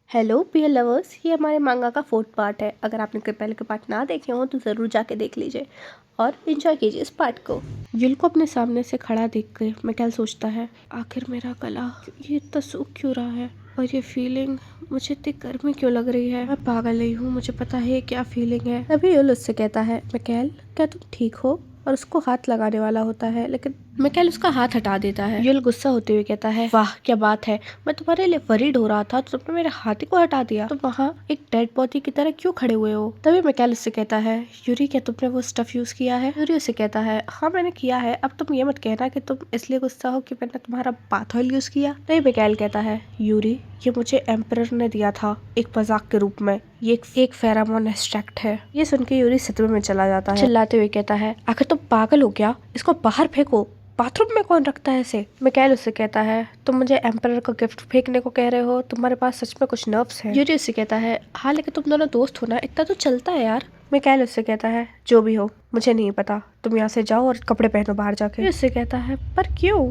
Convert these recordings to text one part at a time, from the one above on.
Hello पियर lovers, ये हमारे मांगा का 4th पार्ट है। अगर आपने कोई पहले के पार्ट ना देखे हो तो ज़रूर जाके देख लीजिए और एंजॉय कीजिए इस पार्ट को। युल को अपने सामने से खड़ा देख कर मिकाएल सोचता है, आखिर मेरा गला ये इतना सूख क्यों रहा है और ये फीलिंग मुझे इतनी गर्मी क्यों लग रही है। मैं पागल नहीं हूँ, मुझे पता है क्या फीलिंग है। तभी युल उससे कहता है, मिकाएल क्या तुम ठीक हो? और उसको हाथ लगाने वाला होता है लेकिन मिकाएल उसका हाथ हटा देता है। युल गुस्सा होते हुए कहता है, वाह क्या बात है, मैं तुम्हारे लिए वरीड हो रहा था तो तुमने मेरे हाथी को हटा दिया। तुम वहाँ एक डेड बॉडी की तरह क्यों खड़े हुए हो? तभी मिकाएल उससे कहता है, यूरी क्या तुमने वो स्टफ यूज किया है? यूरी उससे कहता है, हाँ मैंने किया है। अब तुम ये मत कहना कि तुम इसलिए गुस्सा हो कि मैंने तुम्हारा बाथ ऑयल यूज किया। तभी मिकाएल कहता है, यूरी ये मुझे एम्परर ने दिया था एक मजाक के रूप में, ये एक फेरामोन एक्सट्रैक्ट है। ये सुन के यूरी सदमे में चला जाता है, चिल्लाते हुए कहता है, आखिर तुम पागल हो क्या? इसको बाहर फेंको, बाथरूम में कौन रखता है इसे? मिकाएल उससे कहता है, तुम मुझे एम्परर का गिफ्ट फेंकने को कह रहे हो? तुम्हारे पास सच में कुछ नर्व्स हैं। यूरी उससे कहता है, हाँ लेकिन तुम दोनों दोस्त हो ना, इतना तो चलता है यार। मिकाएल उससे कहता है, जो भी हो मुझे नहीं पता, तुम यहाँ से जाओ और कपड़े पहनो बाहर जाके। उससे कहता है, पर क्यों?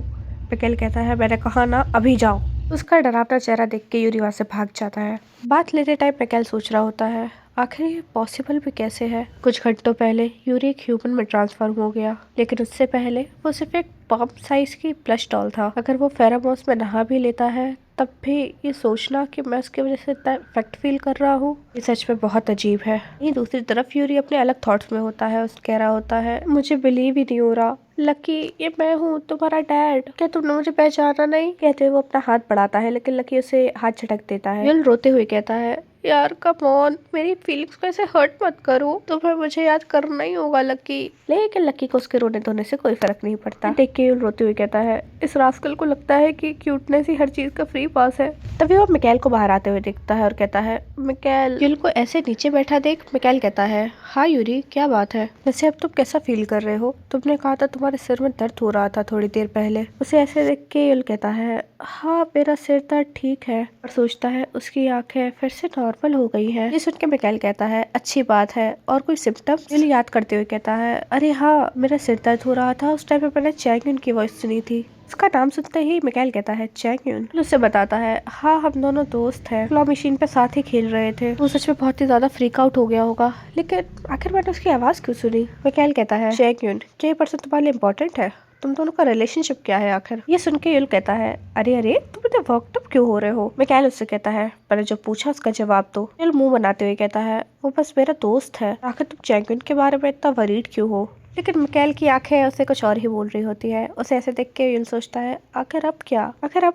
मिकाएल कहता है, मैंने कहा ना अभी जाओ। उसका डरावना चेहरा देख के यूरी वहाँ से भाग जाता है। बात लेते टाइम मिकाएल सोच रहा होता है, आखिर ये पॉसिबल भी कैसे है? कुछ घंटों पहले यूरी एक ह्यूमन में ट्रांसफॉर्म हो गया, लेकिन उससे पहले वो सिर्फ एक पॉप साइज की प्लश डॉल था। अगर वो फेरामोन्स में नहा भी लेता है तब भी ये सोचना कि मैं उसकी वजह से इतना इफेक्ट फील कर रहा हूँ, ये सच में बहुत अजीब है। ये दूसरी तरफ यूरी अपने अलग थॉट्स में होता है। उस कह रहा होता है, मुझे बिलीव ही नहीं हो रहा, लकी ये मैं हूँ तुम्हारा डैड, क्या तुमने मुझे पहचाना नहीं? कहते हुए वो अपना हाथ बढ़ाता है लेकिन लकी उसे हाथ झटक देता है। युल रोते हुए कहता है, यार कम ऑन, मेरी फीलिंग्स को ऐसे हर्ट मत करो, तुम्हें मुझे याद करना ही होगा लकी। लेकिन लकी को उसके रोने धोने से कोई फर्क नहीं पड़ता। देख के युल रोते हुए कहता है, इस रास्कल को लगता है कि क्यूटनेस ही हर चीज का फ्री पास है। तभी वो मिकाएल को बाहर आते हुए देखता है और कहता है, मिकाएल। युल को ऐसे नीचे बैठा देख मिकाएल कहता है, हाँ यूरी क्या बात है? वैसे अब तुम कैसा फील कर रहे हो? तुमने कहा था तुम्हारे सिर में दर्द हो रहा था थोड़ी देर पहले। उसे ऐसे देख के युल कहता है, हाँ मेरा सिर दर्द ठीक है। और सोचता है उसकी आंखें फिर से नॉर्मल हो गई है। ये सुन के मिकाएल कहता है, अच्छी बात है, और कोई सिम्टम्स? युल याद करते हुए कहता है, अरे हाँ मेरा सिर दर्द हो रहा था, उस टाइम पे मैंने चैंग की वॉइस सुनी थी। उसका नाम सुनते ही मिकाएल कहता है, चैंग। उससे बताता है, हाँ हम दोनों दोस्त हैं, क्लॉ मशीन पे साथ ही खेल रहे थे। वो सच में बहुत ही ज्यादा फ्रीक आउट हो गया होगा, लेकिन आखिर मैंने उसकी आवाज क्यों सुनी? मिकाएल कहता है, चैंग क्या ये पर्सन तुम्हारे लिए इम्पोर्टेंट है? तुम दोनों का रिलेशनशिप क्या है आखिर? ये सुन के युल कहता है, अरे अरे तुम इतने वर्कड अप क्यों हो रहे हो? मिकाएल उससे कहता है, मैंने जो पूछा उसका जवाब दो। युल मुंह बनाते हुए कहता है, वो बस मेरा दोस्त है, आखिर तुम चैंपियन के बारे में इतना वरीड क्यों हो? लेकिन मिकाएल की आंखें उसे कुछ और ही बोल रही होती है। उसे ऐसे देख के युल सोचता है, आखिर अब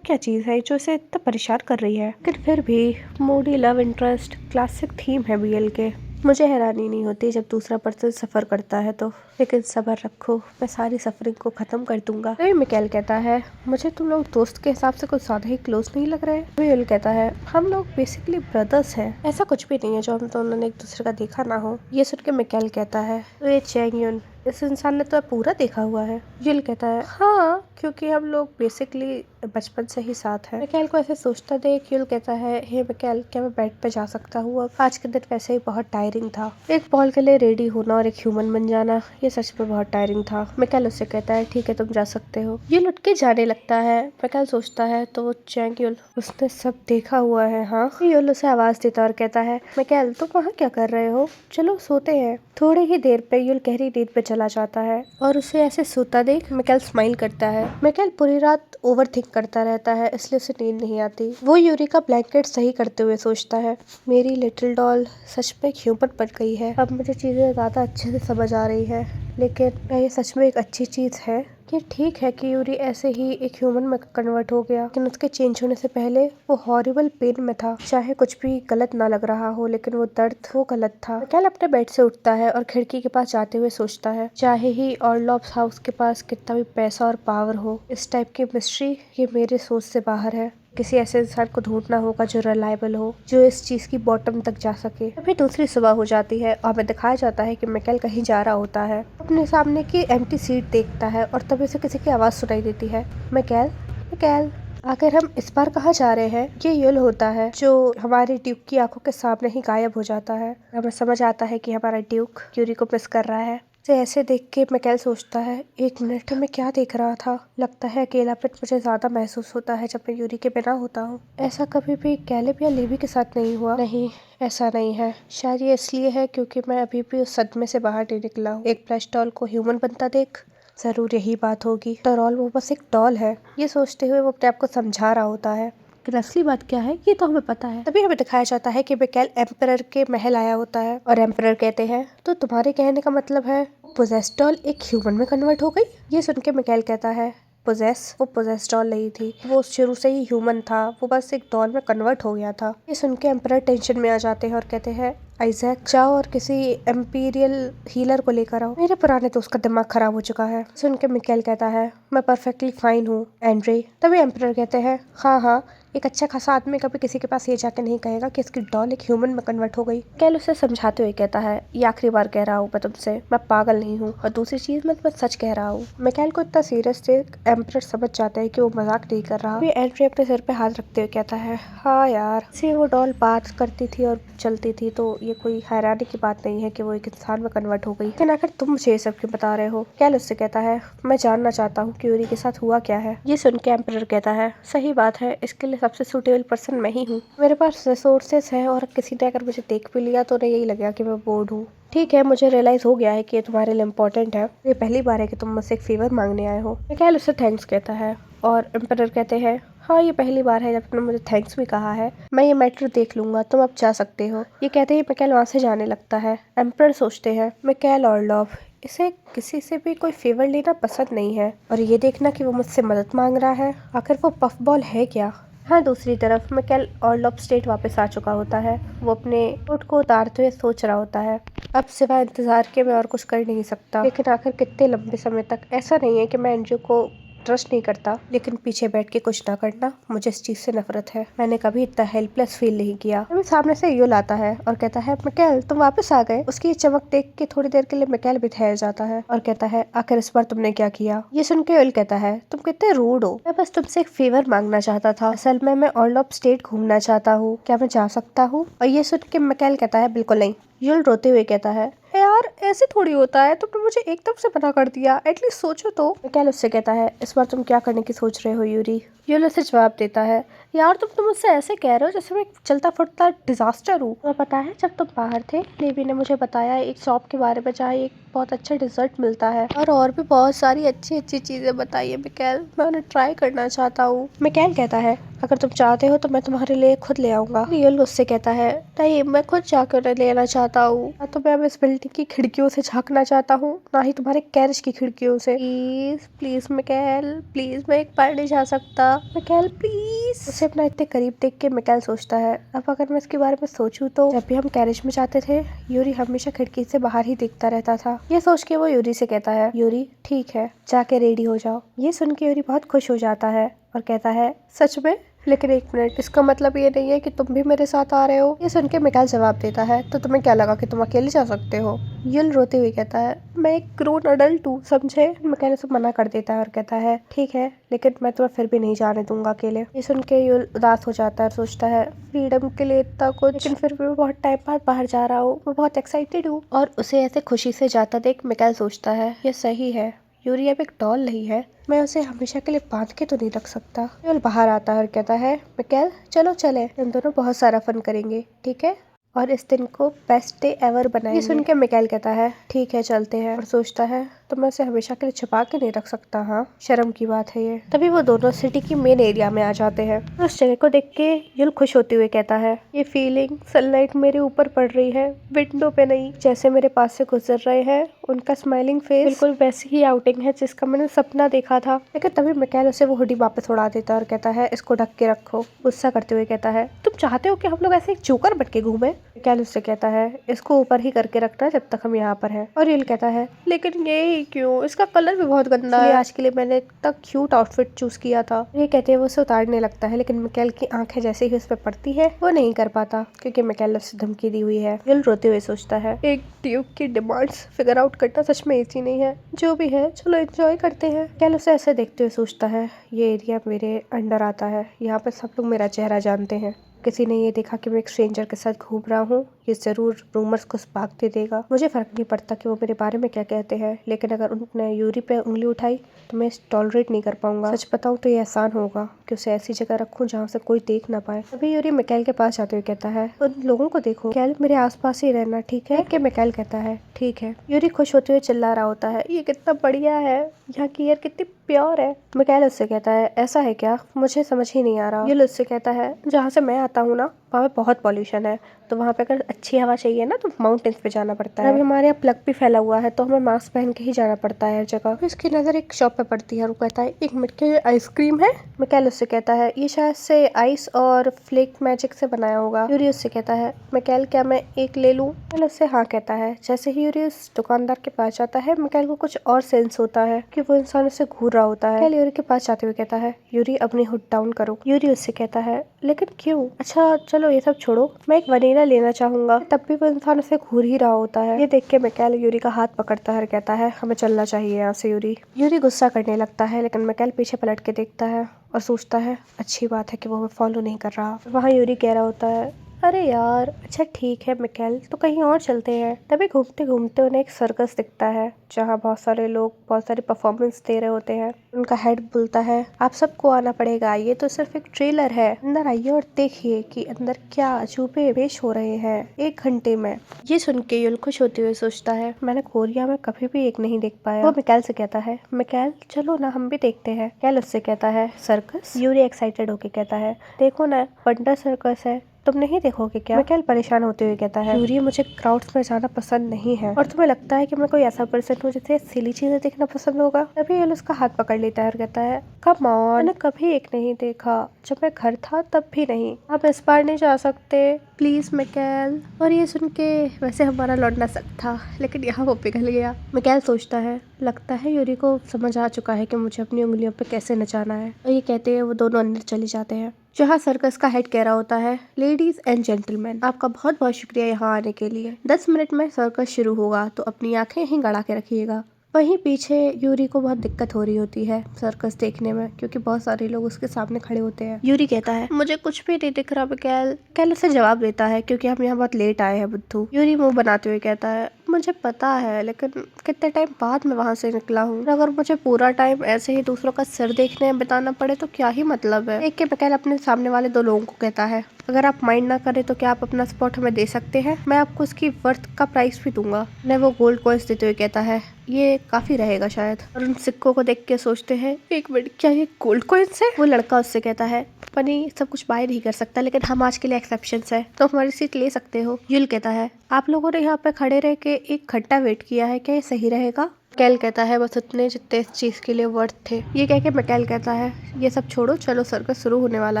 क्या चीज है जो इसे इतना परेशान कर रही है? लेकिन फिर भी Moody love interest classic theme है बीएल के। मुझे हैरानी नहीं होती जब दूसरा पर्सन सफर करता है तो, लेकिन सब्र रखो, मैं सारी सफरिंग को खत्म कर दूंगा। तभी मिकाएल कहता है, मुझे तुम लोग दोस्त के हिसाब से कुछ ज्यादा ही क्लोज नहीं लग रहे? तभी युल कहता है, हम लोग बेसिकली ब्रदर्स हैं, ऐसा कुछ भी नहीं है जो हम दोनों ने एक दूसरे का देखा ना हो। ये सुन के मिकाएल कहता है, तो ये चैंग इस इंसान ने तो पूरा देखा हुआ है। युल कहता है, हाँ क्योंकि हम लोग बेसिकली बचपन से ही साथ हैं। मिकाएल को ऐसे सोचता देख युल कहता है, हे मिकाएल क्या मैं बेड पे जा सकता हूँ? अब आज के दिन वैसे ही बहुत टायरिंग था, एक बॉल के लिए रेडी होना और एक ह्यूमन बन जाना ये सच में बहुत टायरिंग था। मिकाएल उससे कहता है, ठीक है तुम जा सकते हो। युल उठ के जाने लगता है। मिकाएल सोचता है तो वो चैंग युल उसने सब देखा हुआ है। हाँ युल उसे आवाज देता और कहता है, मिकाएल तुम वहाँ क्या कर रहे हो? चलो सोते हैं। थोड़ी ही देर पे युल गहरी नींद पे चला जाता है और उसे ऐसे सोता देख मिकाएल स्माइल करता है। मिकाएल पूरी रात ओवर थिंक करता रहता है, इसलिए उसे नींद नहीं आती। वो यूरी का ब्लैंकेट सही करते हुए सोचता है, मेरी लिटिल डॉल सच में ह्यूमन बन गई है। अब मुझे चीजें ज्यादा अच्छे से समझ आ रही है, लेकिन क्या ये सच में एक अच्छी चीज है? ये ठीक है कि यूरी ऐसे ही एक ह्यूमन में कन्वर्ट हो गया, लेकिन उसके चेंज होने से पहले वो हॉरिबल पेन में था। चाहे कुछ भी गलत ना लग रहा हो, लेकिन वो दर्द वो गलत था। मिकाएल अपने बेड से उठता है और खिड़की के पास जाते हुए सोचता है, चाहे ही ऑर्लॉफ्स हाउस के पास कितना भी पैसा और पावर हो, इस टाइप की मिस्ट्री ये मेरे सोच से बाहर है। किसी ऐसे इंसान को ढूंढना होगा जो रिलायबल हो, जो इस चीज की बॉटम तक जा सके। अभी दूसरी सुबह हो जाती है और हमें दिखाया जाता है कि मिकाएल कहीं जा रहा होता है। अपने सामने की एम्प्टी सीट देखता है और तभी उसे किसी की आवाज सुनाई देती है, मिकाएल मिकाएल। आखिर हम इस बार कहाँ जा रहे हैं? ये युल होता है जो हमारे ड्यूक की आंखों के सामने ही गायब हो जाता है। हमें समझ आता है कि हमारा ड्यूक यूरी को मिस कर रहा है। तो ऐसे देख के मिकेल सोचता है, एक मिनट में क्या देख रहा था। लगता है अकेलापन मुझे ज्यादा महसूस होता है जब मैं यूरी के बिना होता हूँ। ऐसा कभी भी कैलेब या लेवी के साथ नहीं हुआ। नहीं, ऐसा नहीं है। शायद ये इसलिए है क्योंकि मैं अभी भी उस सदमे से बाहर नहीं निकला हूँ। एक प्लस डॉल को ह्यूमन बनता देख, जरूर यही बात होगी। आफ्टर ऑल वो बस एक डॉल है। ये सोचते हुए वो अपने आप को समझा रहा होता है कि असली बात क्या है ये तो हमें पता है। तभी हमें दिखाया जाता है कि मिकेल एम्परर के महल आया होता है और एम्परर कहते हैं, तो तुम्हारे कहने का मतलब है पोजेस डॉल एक ह्यूमन में कन्वर्ट हो गई। ये सुन के मिकेल कहता है, पोजेस, वो पोजेस डॉल नहीं थी, वो शुरू से ही ह्यूमन था, वो बस एक डॉल में कन्वर्ट हो गया था। ये सुन के एम्परर टेंशन में आ जाते हैं और कहते हैं, आइजैक जाओ और किसी एम्पीरियल हीलर को लेकर आओ, मेरे पुराने दोस्त का दिमाग खराब हो चुका है। सुन के मिकेल कहता है, मैं परफेक्टली फाइन हूँ एंड्रे। तभी एम्परर कहते हैं, हाँ हाँ, एक अच्छा खासा आदमी कभी किसी के पास ये जाके नहीं कहेगा कि इसकी डॉल एक ह्यूमन में कन्वर्ट हो गई। कैल उसे समझाते हुए कहता है, ये आखिरी बार कह रहा हूँ मैं तुमसे, मैं पागल नहीं हूँ, और दूसरी चीज मैं तुम्हें सच कह रहा हूँ। मिकेल को इतना सीरियस से एम्परर समझ जाता है कि वो मजाक नहीं कर रहा। एंड्रे अपने सिर पे हाथ रखते हुए कहता है, हाँ यार, से वो डॉल बात करती थी और चलती थी, तो ये कोई हैरानी की बात नहीं है कि वो एक इंसान में कन्वर्ट हो गई। लेकिन आखिर तुम मुझे ये सब क्यों बता रहे हो? कैल उससे कहता है, मैं जानना चाहता हूँ कि यूरी के साथ हुआ क्या है। ये सुन के एम्परर कहता है, सही बात है, इसके लिए सबसे सुटेबल पर्सन मैं ही हूँ। मेरे पास रिसोर्सेस है और किसी ने अगर मुझे देख भी लिया तो उन्हें यही लगेगा कि मैं बोर्ड हूँ। ठीक है, मुझे रियलाइज हो गया है कि ये तुम्हारे लिए इम्पोर्टेंट है। ये पहली बार है कि तुम मुझसे एक फेवर मांगने आए हो। मिकेल उससे थैंक्स कहता है और एम्परर कहते हैं, हाँ ये पहली बार है जब तुमने मुझे थैंक्स भी कहा है। मैं ये मैटर देख लूंगा, तुम अब जा सकते हो। ये कहते ही मिकेल वहाँ से जाने लगता है। एम्परर सोचते हैं, मिकेल ऑर्लॉफ, इसे किसी से भी कोई फेवर लेना पसंद नहीं है और ये देखना कि वो मुझसे मदद मांग रहा है, आखिर वो पफ बॉल है क्या। हाँ, दूसरी तरफ मिकेल ऑर्लॉफ स्टेट वापस आ चुका होता है। वो अपने कोट को उतारते हुए सोच रहा होता है, अब सिवाय इंतजार के मैं और कुछ कर नहीं सकता। लेकिन आखिर कितने लंबे समय तक? ऐसा नहीं है कि मैं एंड्रयू को ट्रस्ट नहीं करता, लेकिन पीछे बैठ के कुछ ना करना, मुझे इस चीज से नफरत है। मैंने कभी इतना हेल्पलेस फील नहीं किया। अभी सामने से युल आता है और कहता है, मिकेल तुम वापस आ गए। उसकी चमक देख के थोड़ी देर के लिए मिकेल भी ठहर जाता है और कहता है, आखिर इस बार तुमने क्या किया? ये सुन के युल कहता है, तुम कितने रूड हो। मैं बस तुमसे एक फेवर मांगना चाहता था। असल में मैं ऑर्लॉफ स्टेट घूमना चाहता हूँ, क्या मैं जा सकता हूँ? और ये सुन के मिकेल कहता है, बिल्कुल नहीं। युल रोते हुए कहता है, यार ऐसे थोड़ी होता है, तुमने मुझे एकदम से मना कर दिया, एटलीस्ट सोचो तो। मिकेल उससे कहता है, इस बार तुम क्या करने की सोच रहे हो यूरी? युल उसे जवाब देता है, यार तुम मुझसे ऐसे कह रहे हो जैसे मैं एक चलता फुटता डिजास्टर हूँ। तुम्हें पता है जब तुम बाहर थे, लेवी ने मुझे बताया एक शॉप के बारे में जहाँ एक बहुत अच्छा डिजर्ट मिलता है, और भी बहुत सारी अच्छी अच्छी चीजें बताई है मिकेल, मैं उन्हें ट्राई करना चाहता हूँ। मिकेल कहता है, अगर तुम चाहते हो तो मैं तुम्हारे लिए खुद ले आऊंगा। युल उससे कहता है, नहीं मैं खुद जाकर उन्हें लेना चाहता हूँ, ना तो मैं अब इस बिल्डिंग की खिड़कियों से झांकना चाहता हूँ, ना ही तुम्हारे कैरेज की खिड़कियों से। प्लीज प्लीज मिकेल, प्लीज मैं एक बार नहीं जा सकता। Mikel please. उसे अपना इतने करीब देख के मिकेल सोचता है, अब अगर मैं इसके बारे में सोचूं तो जब भी हम कैरेज में जाते थे, यूरी हमेशा खिड़की से बाहर ही देखता रहता था। ये सोच के वो यूरी से कहता है, यूरी ठीक है, जाके रेडी हो जाओ। ये सुन के यूरी बहुत खुश हो जाता है और कहता है, सच में? लेकिन एक मिनट, इसका मतलब ये नहीं है कि तुम भी मेरे साथ आ रहे हो? ये सुन के मिकेल जवाब देता है, तो तुम्हें क्या लगा कि तुम अकेले जा सकते हो? युल रोते हुए कहता है, मैं एक ग्रोन अडल्ट हूँ, समझे? मिकेल उसे मना कर देता है और कहता है, ठीक है, लेकिन मैं तुम्हें फिर भी नहीं जाने दूंगा अकेले। ये सुन के युल उदास हो जाता है और सोचता है, फ्रीडम के लिए इतना कुछ, लेकिन फिर भी मैं बहुत टाइम बाद बाहर जा रहा हूँ, मैं बहुत एक्साइटेड हूँ। और उसे ऐसे खुशी से जाता देख मिकेल सोचता है, ये सही है, यूरी अब एक डॉल नहीं है, मैं उसे हमेशा के लिए बांध के तो नहीं रख सकता। युल बाहर आता है और कहता है, मिकेल चलो चले, हम दोनों बहुत सारा फन करेंगे, ठीक है, और इस दिन को बेस्ट डे एवर बनाएंगे। ये सुन के मिकेल कहता है, ठीक है चलते हैं, और सोचता है, तो मैं उसे हमेशा के लिए छुपा के नहीं रख सकता। हाँ, शर्म की बात है ये। तभी वो दोनों सिटी की मेन एरिया में आ जाते हैं। उस जगह को देख के युल खुश होते हुए कहता है, ये फीलिंग, सनलाइट मेरे ऊपर पड़ रही है, विंडो पे नहीं, जैसे मेरे पास से गुजर रहे हैं उनका स्माइलिंग फेस, बिल्कुल वैसी ही आउटिंग है जिसका मैंने सपना देखा था। लेकिन तभी मिकेल उसे वो हुडी वापस उड़ा देता है और कहता है, इसको ढक के रखो। गुस्सा करते हुए कहता है, तुम चाहते हो कि हम लोग ऐसे एक जोकर बन के घूमे? मिकेल उससे कहता है, इसको ऊपर ही करके रखना जब तक हम यहाँ पर हैं। और युल कहता है, लेकिन ये ही क्यों, इसका कलर भी बहुत गंदा है, आज के लिए मैंने इतना क्यूट आउटफिट चूज किया था। ये कहते हैं वो उसे उतारने लगता है, लेकिन मिकेल की आंखें जैसे ही उस पर पड़ती है वो नहीं कर पाता, क्योंकि मिकेल उसे धमकी दी हुई है। युल रोते हुए सोचता है, एक ड्यूक की डिमांड्स फिगर आउट करना सच में इजी नहीं है, जो भी है चलो एंजॉय करते हैं। मिकेल उसे ऐसे देखते हुए सोचता है, ये एरिया मेरे अंडर आता है, यहाँ पे सब लोग मेरा चेहरा जानते हैं, किसी ने ये देखा कि मैं एक स्ट्रेंजर के साथ घूम रहा हूँ, ये जरूर रूमर्स को स्पार्क दे देगा। मुझे फर्क नहीं पड़ता कि वो मेरे बारे में क्या कहते हैं, लेकिन अगर उन्होंने यूरी पे उंगली उठाई तो मैं टॉलरेट नहीं कर पाऊंगा। सच बताऊं तो ये आसान होगा कि उसे ऐसी जगह रखूं जहाँ से कोई देख ना पाए। अभी यूरी मिकाएल के पास जाते हुए कहता है, उन लोगों को देखो, मिकाएल मेरे आसपास ही रहना, ठीक है? कि मिकाएल कहता है ठीक है। यूरी खुश होते हुए चिल्ला रहा होता है, ये कितना बढ़िया है, यहाँ की एयर कितनी प्योर है। मिकाएल उससे कहता है, ऐसा है क्या? मुझे समझ ही नहीं आ रहा। यूल उससे कहता है, जहाँ से मैं आता हूँ ना, वहाँ पे बहुत पॉल्यूशन है, तो वहाँ पे अगर अच्छी हवा चाहिए ना तो माउंटेन्स पे जाना पड़ता है। अभी हमारे यहाँ प्लग भी फैला हुआ है, तो हमें मास्क पहन के ही जाना पड़ता है हर जगह। फिर उसकी नजर एक शॉप पे पड़ती है और वो कहता है, एक मिनट के आइसक्रीम है? मिकाएल उससे कहता है, ये शायद से आइस और फ्लेक मैजिक से बनाया होगा। यूरी उससे कहता है, मिकाएल क्या मैं एक ले लूं? मिकाएल उससे हाँ कहता है। जैसे ही यूरी उस दुकानदार के पास जाता है, मिकाएल को कुछ और सेंस होता है कि वो इंसान उससे घूर रहा होता है। मिकाएल यूरी के पास जाते हुए कहता है, यूरी अपनी हुड डाउन करो। यूरी उससे कहता है, लेकिन क्यों? अच्छा चलो ये सब छोड़ो, मैं एक वनीला लेना चाहूंगा। तब भी वो इंसान उसे घूर ही रहा होता है। ये देख के मिकाएल यूरी का हाथ पकड़ता है और कहता है, हमें चलना चाहिए यहाँ से। यूरी गुस्सा करने लगता है, लेकिन मिकाएल पीछे पलट के देखता है और सोचता है, अच्छी बात है कि वो हमें फॉलो नहीं कर रहा। वहाँ यूरी कह रहा होता है, अरे यार अच्छा ठीक है मिकाएल, तो कहीं और चलते हैं। तभी घूमते घूमते उन्हें एक सर्कस दिखता है, जहाँ बहुत सारे लोग बहुत सारी परफॉर्मेंस दे रहे होते हैं। उनका हेड बोलता है, आप सबको आना पड़ेगा, ये तो सिर्फ एक ट्रेलर है, अंदर आइए और देखिए कि अंदर क्या अजूबे पेश हो रहे हैं 1 घंटे में। ये सुन के यूल खुश होते हुए सोचता है, मैंने कोरिया में कभी भी एक नहीं देख पाया। वो मिकाएल से कहता है, मिकाएल चलो ना हम भी देखते हैं। मिकाएल उससे कहता है, सर्कस? यूरी एक्साइटेड होके कहता है, देखो ना वंडर सर्कस है, तुम नहीं देखोगे क्या? मिकाएल परेशान होते हुए कहता है, यूरी मुझे क्राउड्स में जाना पसंद नहीं है, और तुम्हें लगता है कि मैं कोई ऐसा पर्सन हूँ जिसे सिली चीजें देखना पसंद होगा? तभी यूल उसका हाथ पकड़ लेता है और कहता है, कम ऑन, मैंने कभी एक नहीं देखा, जब मैं घर था तब भी नहीं, आप इस बार नहीं जा सकते प्लीज मिकाएल। और ये सुन के वैसे हमारा लौटना सक था, लेकिन यहाँ वो पिघल गया। मिकाएल सोचता है, लगता है यूरी को समझ आ चुका है कि मुझे अपनी उंगलियों पे कैसे नचाना है। और ये कहते हैं वो दोनों अंदर चले जाते हैं, जहाँ सर्कस का हेड कह रहा होता है, लेडीज एंड जेंटलमैन आपका बहुत बहुत शुक्रिया यहाँ आने के लिए। 10 मिनट में सर्कस शुरू होगा, तो अपनी आंखें यहीं गड़ा के रखिएगा। वहीं पीछे यूरी को बहुत दिक्कत हो रही होती है सर्कस देखने में, क्योंकि बहुत सारे लोग उसके सामने खड़े होते हैं। यूरी कहता है, मुझे कुछ भी नहीं दिख रहा मिकाएल। मिकाएल उसे जवाब देता है, क्योंकि हम यहाँ बहुत लेट आए हैं बुद्धू। यूरी मुंह बनाते हुए कहता है, मुझे पता है, लेकिन कितने टाइम बाद मैं वहाँ से निकला हूँ, अगर मुझे पूरा टाइम ऐसे ही दूसरों का सिर देखने में बिताना पड़े तो क्या ही मतलब है। देख के मिकाएल अपने सामने वाले 2 लोगों को कहता है, अगर आप माइंड ना करें तो क्या आप अपना स्पॉट हमें दे सकते हैं? मैं आपको उसकी वर्थ का प्राइस भी दूंगा। मैं वो गोल्ड कॉइन्स देते हुए कहता है, ये काफी रहेगा शायद। और उन सिक्कों को देख के सोचते हैं, एक मिनट क्या ये गोल्ड कॉइन्स है? वो लड़का उससे कहता है, पनी सब कुछ बाय नहीं कर सकता, लेकिन हम आज के लिए एक्सेप्शंस है, तो हमारी सीट ले सकते हो। यूल कहता है, आप लोगों ने यहाँ पे खड़े रह के 1 घंटा वेट किया है, क्या ये सही रहेगा? मिकाएल कहता है, बस उतने जितने इस चीज के लिए वर्थ थे। ये कह के मिकाएल कहता है, ये सब छोड़ो, चलो सर्कस शुरू होने वाला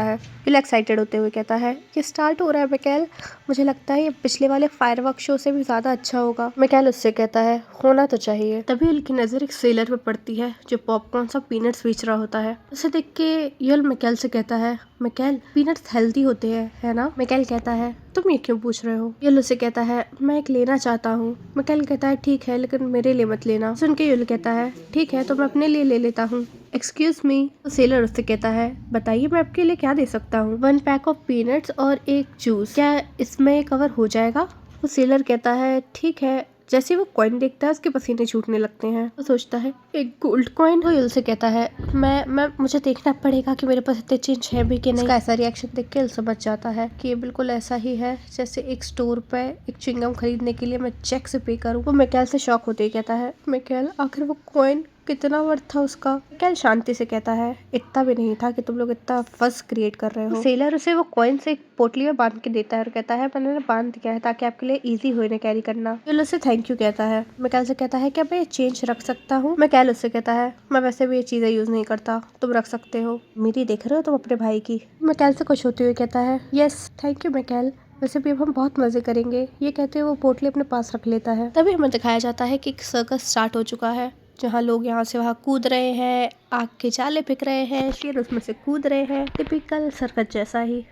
है। यूल एक्साइटेड होते हुए कहता है, ये स्टार्ट हो रहा है मिकाएल, मुझे लगता है ये पिछले वाले फायरवर्क शो से भी ज्यादा अच्छा होगा। मिकाएल उससे कहता है, होना तो चाहिए। तभी यूल की नजर एक सेलर पे पड़ती है, जो पॉपकॉर्न सा पीनट्स बेच रहा होता है। उसे देख के यूल मिकाएल से कहता है, मिकाएल पीनट्स हेल्दी होते हैं, है ना? मिकाएल कहता है, तुम ये क्यों पूछ रहे हो? यूल उसे कहता है, मैं एक लेना चाहता हूँ। मिकाएल कहता है, ठीक है, लेकिन मेरे लिए मत लेना। सुन के यूल कहता है, ठीक है, तो मैं अपने लिए ले लेता हूँ। Excuse me. तो सेलर उससे कहता है, बताइए मैं आपके लिए क्या दे सकता हूँ? 1 पैक ऑफ पीनट्स और 1 जूस, क्या इसमें कवर हो जाएगा? वो सेलर कहता है, ठीक है। जैसे वो कॉइन देखता है, उसके पसीने छूटने लगते हैं। वो सोचता है, एक गोल्ड कॉइन। वो यूल से कहता है, मैं मुझे देखना पड़ेगा कि मेरे पास इतने चेंज है भी कि नहीं। उसका ऐसा रिएक्शन देख के यूल समझ जाता है कि ये बिल्कुल ऐसा ही है जैसे एक स्टोर पे एक च्युइंगम खरीदने के लिए मैं चेक से पे करूँ। वो मिकाएल से शॉक होते ही कहता है, मिकाएल आखिर वो कॉइन कितना वर्थ था उसका? मिकाएल शांति से कहता है, इतना भी नहीं था कि तुम लोग इतना फस क्रिएट कर रहे हो। सेलर उसे वो कॉइन से एक पोटली में बांध के देता है और कहता है, मैंने बांध दिया है ताकि आपके लिए इजी हो इन्हें कैरी करना। यूल उसे थैंक यू कहता है। मिकाएल से कहता है, क्या मैं ये चेंज रख सकता हूँ? मिकाएल उससे कहता है, मैं वैसे भी ये चीजें यूज नहीं करता, तुम रख सकते हो। मेरी देख रहे हो तुम अपने भाई की? मिकाएल से खुश होते हुए कहता है, यस थैंक यू मिकाएल, वैसे भी अब हम बहुत मजे करेंगे। ये कहते हुए वो पोटली अपने पास रख लेता है। तभी हमें दिखाया जाता है कि सर्कस स्टार्ट हो चुका है, जहाँ लोग यहाँ से वहाँ कूद रहे हैं, आग के जाले फेंक रहे हैं, शेर उसमें से कूद रहे हैं, टिपिकल सर्कस जैसा ही।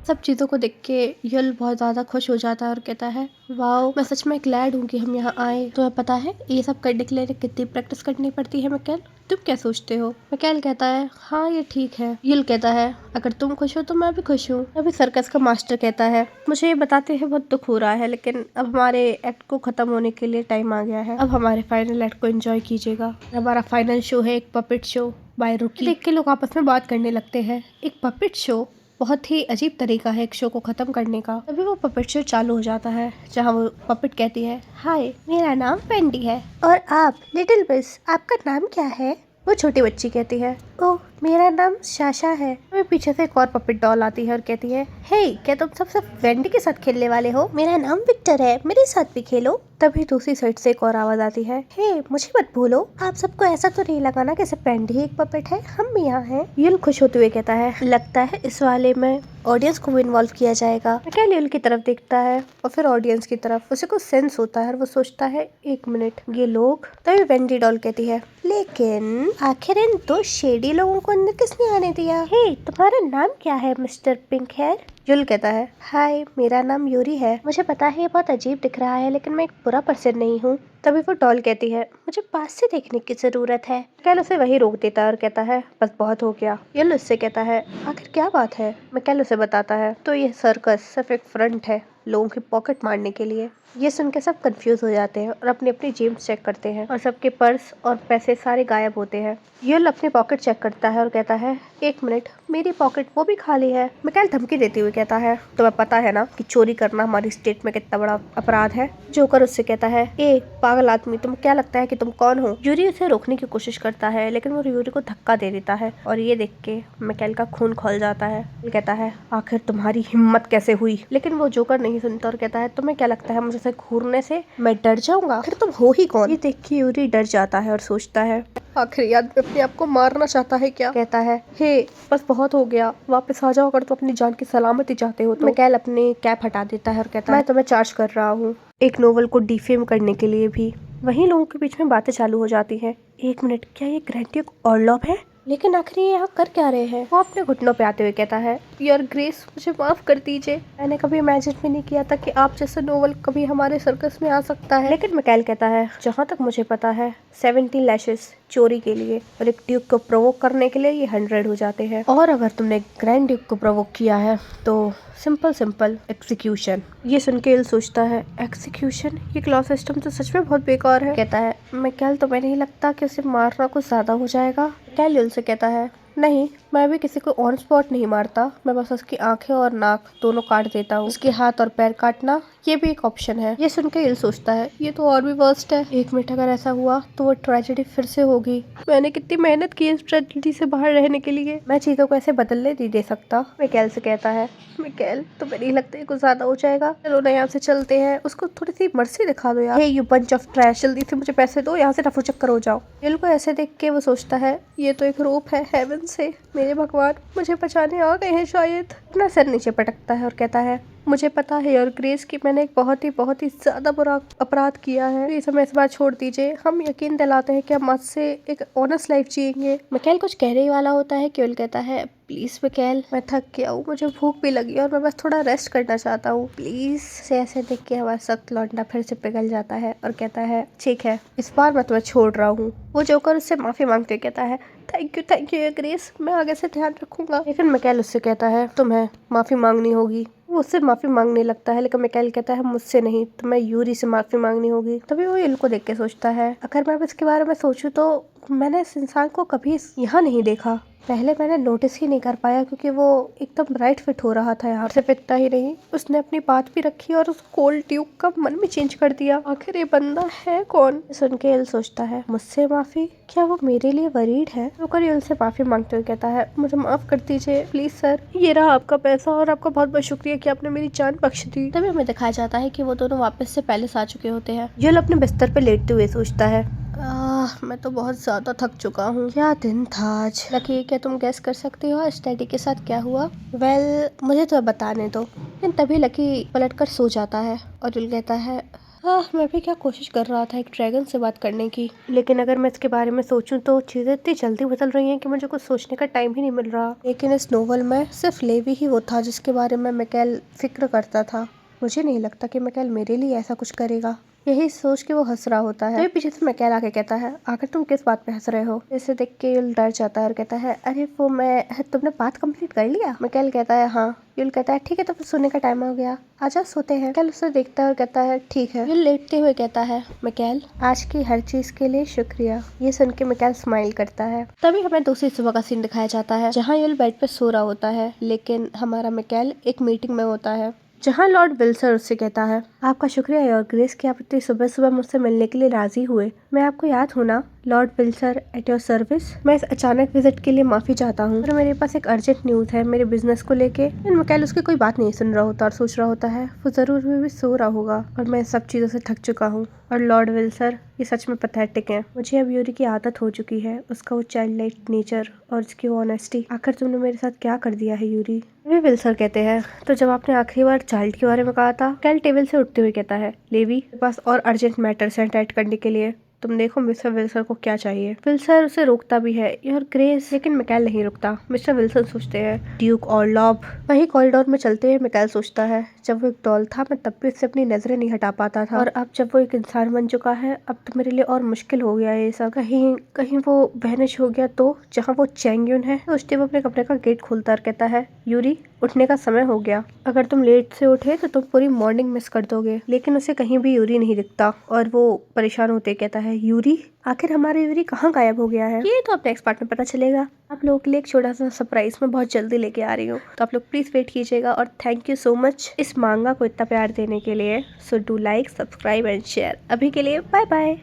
सब चीज़ों को देख के युल बहुत ज़्यादा खुश हो जाता है और कहता है वाओ, मैं सच में ग्लैड हूँ कि हम यहाँ आए। तुम्हें पता है ये सब करने के लिए कितनी प्रैक्टिस करनी पड़ती है मिकेल, तुम क्या सोचते हो? मिकेल कहता है हाँ ये ठीक है। युल कहता है अगर तुम खुश हो तो मैं भी खुश हूँ। अभी सर्कस का मास्टर कहता है मुझे ये बताते हैं बहुत दुख हो रहा है, लेकिन अब हमारे एक्ट को खत्म होने के लिए टाइम आ गया है। अब हमारे फाइनल एक्ट को एंजॉय कीजिएगा। हमारा फाइनल शो है एक पपेट शो बाय रुकी। देख के लोग आपस में बात करने लगते हैं। एक पपेट शो बहुत ही अजीब तरीका है एक शो को खत्म करने का। तभी वो पपेट शो चालू हो जाता है जहाँ वो पपेट कहती है हाय मेरा नाम वेंडी है और आप लिटिल मिस, आपका नाम क्या है? वो छोटी बच्ची कहती है ओह मेरा नाम शाशा है। फिर पीछे से एक और पपेट डॉल आती है और कहती है हे क्या तुम सब वेंडी के साथ खेलने वाले हो? मेरा नाम विक्टर है, मेरे साथ भी खेलो। तभी दूसरी साइड से एक और आवाज आती है हे मुझे मत भूलो, आप सबको ऐसा तो नहीं लगा ना कि सिर्फ वेंडी ही एक पपेट है, हम भी यहाँ हैं। युल खुश होते हुए कहता है लगता है इस वाले में ऑडियंस को भी इन्वॉल्व किया जाएगा। मिकेल युल की तरफ देखता है और फिर ऑडियंस की तरफ। उसे कुछ सेंस होता है और वो सोचता है एक मिनट ये लोग। तभी वेंडी डॉल कहती है लेकिन आखिर इन दो शेडी लोगों को अंदर किसने आने दिया? हे तुम्हारा नाम क्या है मिस्टर पिंक हेयर? युल कहता है हाय मेरा नाम यूरी है। मुझे पता है ये बहुत अजीब दिख रहा है लेकिन मैं एक बुरा पर्सन नहीं हूँ। तभी वो डॉल कहती है मुझे पास से देखने की जरूरत है। मिकेल उसे वही रोक देता है और कहता है बस बहुत हो गया। युल उससे कहता है आखिर क्या बात है? मिकेल उसे बताता है तो ये सर्कस सिर्फ एक फ्रंट है लोगों की पॉकेट मारने के लिए। ये सुन के सब कंफ्यूज हो जाते हैं और अपनी अपनी जेब्स चेक करते हैं और सबके पर्स और पैसे सारे गायब होते हैं। युल अपनी पॉकेट चेक करता है और कहता है एक मिनट मेरी पॉकेट वो भी खाली है। मिकेल धमकी देते हुए कहता है तुम्हें पता है ना कि चोरी करना हमारी स्टेट में कितना बड़ा अपराध है? जोकर उससे कहता है ए पागल आदमी, तुम क्या लगता है कि तुम कौन हो? यूरी उसे रोकने की कोशिश करता है लेकिन वो यूरी को धक्का दे देता है और ये देख के मिकेल का खून खौल जाता है। कहता है आखिर तुम्हारी हिम्मत कैसे हुई? लेकिन वो जोकर नहीं सुनता और कहता है तुम्हें क्या लगता है मुझसे घूरने से मैं डर जाऊंगा? फिर तुम हो ही कौन? ये देख के यूरी डर जाता है और सोचता है आखिर याद अपने आप को मारना चाहता है क्या? कहता है हे बस बहुत हो गया, वापस आ जाओ अगर तुम अपनी जान की सलामती चाहते हो तो। मिकेल अपनी कैप हटा देता है और कहता है मैं तुम्हें चार्ज कर रहा हूँ एक नोवेल को डिफेम करने के लिए भी। वहीं लोगों के बीच में बातें चालू हो जाती हैं। एक मिनट क्या ये ग्रैंड ड्यूक ऑर्लॉव है? लेकिन आखिर ये यहाँ कर क्या रहे हैं? वो अपने घुटनों पे आते हुए कहता है यार ग्रेस मुझे माफ कर दीजिए, मैंने कभी इमेजिन भी नहीं किया था कि आप जैसा नोवेल कभी हमारे सर्कस में आ सकता है। लेकिन मिकेल कहता है जहाँ तक मुझे पता है 17 लैशेस चोरी के लिए और एक ड्यूक को प्रोवोक करने के लिए ये 100 हो जाते हैं, और अगर तुमने ग्रैंड ड्यूक को प्रोवोक किया है तो सिंपल एग्जीक्यूशन। ये सुन के इल सोचता है एक्सिक्यूशन, ये क्लॉ सिस्टम तो सच में बहुत बेकार है। कहता है मिकेल तुम्हें नहीं लगता कि उसे मारना कुछ ज्यादा हो जाएगा? मिकेल इल से कहता है नहीं मैं भी किसी को ऑन स्पॉट नहीं मारता, मैं बस उसकी आंखें और नाक दोनों काट देता हूँ। उसके हाथ और पैर काटना ये भी एक ऑप्शन है। ये सुन के इल सोचता है ये तो और भी वर्स्ट है। एक मिनट अगर ऐसा हुआ तो वो ट्रेजेडी फिर से होगी। मैंने कितनी मेहनत की इस ट्रेजेडी से बाहर रहने के लिए, मैं चीजों को ऐसे बदलने नहीं दे सकता। मिकेल से कहता है मिकेल तुम्हें नहीं लगता है कुछ ज्यादा हो जाएगा? चलो ना यहाँ से चलते हैं, उसको थोड़ी सी मर्सी दिखा दो यार। हे यू बंच ऑफ ट्रैश, जल्दी से मुझे पैसे दो, यहाँ से रफू चक्कर हो जाओ। दिल को ऐसे देख के वो सोचता है ये तो एक रोप है हेवन से, मेरे भगवान मुझे बचाने आ गए हैं शायद। अपना सिर नीचे पटकता है और कहता है मुझे पता है और ग्रेस कि मैंने एक बहुत ही ज्यादा बुरा अपराध किया है, ये समय इस बार छोड़ दीजिए। हम यकीन दिलाते हैं कि हम आज से एक ऑनेस्ट लाइफ जिएंगे। मिकेल कुछ कहने ही वाला होता है कि युल कहता है प्लीज मिकेल मैं थक गया हूँ, मुझे भूख भी लगी और मैं बस थोड़ा रेस्ट करना चाहता हूँ प्लीज। से ऐसे देख के हमारा सख्त लौंडा फिर से पिघल जाता है और कहता है ठीक है इस बार मैं तुम्हें छोड़ रहा हूँ। वो जोकर उससे माफी मांगते कहता है थैंक यू ग्रेस, मैं आगे से ध्यान रखूंगा। लेकिन मिकेल उससे कहता है तुम्हें माफी मांगनी होगी। वो उससे माफी मांगने लगता है लेकिन मिकेल कहता है मुझसे नहीं, तुम्हें यूरी से माफी मांगनी होगी। तभी वो युल को देख के सोचता है अगर मैं इसके बारे में सोचूं तो मैंने इस इंसान को कभी यहाँ नहीं देखा, पहले मैंने नोटिस ही नहीं कर पाया क्योंकि वो एकदम राइट फिट हो रहा था यहाँ। सिर्फ इतना ही नहीं उसने अपनी बात भी रखी और उस कोल्ड ड्यूक का मन भी चेंज कर दिया। आखिर ये बंदा है कौन? सुन के इल सोचता है मुझसे माफी, क्या वो मेरे लिए वरीड है? जोकर इल से माफी मांगते हुए कहता है मुझे माफ कर दीजिए प्लीज सर, ये रहा आपका पैसा और आपका बहुत बहुत शुक्रिया कि आपने मेरी जान बख्श दी। तभी हमें दिखाया जाता है कि वो दोनों वापस से पैलेस आ चुके होते हैं। युल अपने बिस्तर पे लेटते हुए सोचता है मैं तो बहुत ज्यादा थक चुका हूँ, क्या दिन था आज। लकी क्या तुम गैस कर सकती हो आज डैडी के साथ क्या हुआ? मुझे तो बताने दो। लेकिन तभी लकी पलट कर सो जाता है और युल कहता है हाँ, मैं भी क्या कोशिश कर रहा था एक ड्रैगन से बात करने की, लेकिन अगर मैं इसके बारे में सोचूं तो चीजें इतनी जल्दी बदल रही हैं कि मुझे कुछ सोचने का टाइम ही नहीं मिल रहा। लेकिन इस नोवेल में सिर्फ लेवी ही वो था जिसके बारे में मिकाएल फिक्र करता था। मुझे नहीं लगता कि मिकाएल मेरे लिए ऐसा कुछ करेगा। यही सोच के वो हंस रहा होता है। तभी पीछे से मिकाएल आके कहता है, आखिर तुम किस बात पे हंस रहे हो? इसे देख के युल डर जाता है और कहता है, अरे वो तुमने बात कंप्लीट कर लिया? मिकाएल कहता है, हाँ। युल कहता है, ठीक है, तो फिर सोने का टाइम हो गया, आजा सोते हैं। मिकाएल उसे देखता है और कहता है, ठीक है। युल लेटते हुए कहता है, मिकाएल आज की हर चीज के लिए शुक्रिया। ये सुन के मिकाएल स्माइल करता है। तभी हमें दूसरी सुबह का सीन दिखाया जाता है जहाँ युल बेड पे सो रहा होता है, लेकिन हमारा मिकाएल एक मीटिंग में होता है जहाँ लॉर्ड विल्सर उससे कहता है, आपका शुक्रिया योर ग्रेस कि आप इतनी सुबह सुबह मुझसे मिलने के लिए राजी हुए। मैं आपको याद हूँ ना, लॉर्ड विल्सर एट योर सर्विस। मैं इस अचानक विजिट के लिए माफी चाहता हूँ, और मेरे पास एक अर्जेंट न्यूज है मेरे बिजनेस को लेके। मिकाएल उसकी कोई बात नहीं सुन रहा होता और सोच रहा होता है वो जरूर भी सो रहा होगा और मैं सब चीजों से थक चुका हूँ। और लॉर्ड विल्सर ये सच में पैथेटिक है। मुझे अब यूरी की आदत हो चुकी है, उसका वो चाइल्ड लाइक नेचर और उसकी ऑनेस्टी। आखिर तुमने मेरे साथ क्या कर दिया है यूरी? वे विल्सर कहते हैं, तो जब आपने आखिरी बार चाइल्ड के बारे में कहा था। कैल टेबल से उठते हुए कहता है, लेवी मेरे पास और अर्जेंट मैटर्स हैं अटेंड करने के लिए, तुम देखो मिस्टर विल्सर को क्या चाहिए। विल्सर उसे रोकता भी है योर ग्रेस, लेकिन मिकाएल नहीं रुकता। मिस्टर विल्सन सोचते हैं, ड्यूक और लॉब। वही कॉरिडोर में चलते हुए मिकाएल सोचता है, जब वो एक डॉल था मैं तब भी उससे अपनी नजरें नहीं हटा पाता था, और अब जब वो एक इंसान बन चुका है अब तो मेरे लिए और मुश्किल हो गया है ये सब। कहीं कहीं वो वैनिश हो गया तो, जहाँ वो चैंगयून है। सोचते वो अपने कमरे का गेट खोलता और कहता है, यूरी उठने का समय हो गया, अगर तुम लेट से उठे तो तुम पूरी मॉर्निंग मिस कर दोगे। लेकिन उसे कहीं भी यूरी नहीं दिखता और वो परेशान होते कहता है, यूरी आखिर हमारा यूरी कहाँ गायब हो गया है? ये तो अब नेक्स्ट पार्ट में पता चलेगा। आप लोगों के लिए एक छोटा सा सरप्राइज मैं बहुत जल्दी लेके आ रही हूँ, तो आप लोग प्लीज वेट कीजिएगा। और थैंक यू सो मच इस मांगा को इतना प्यार देने के लिए। So do like, subscribe and share. अभी के लिए बाय बाय।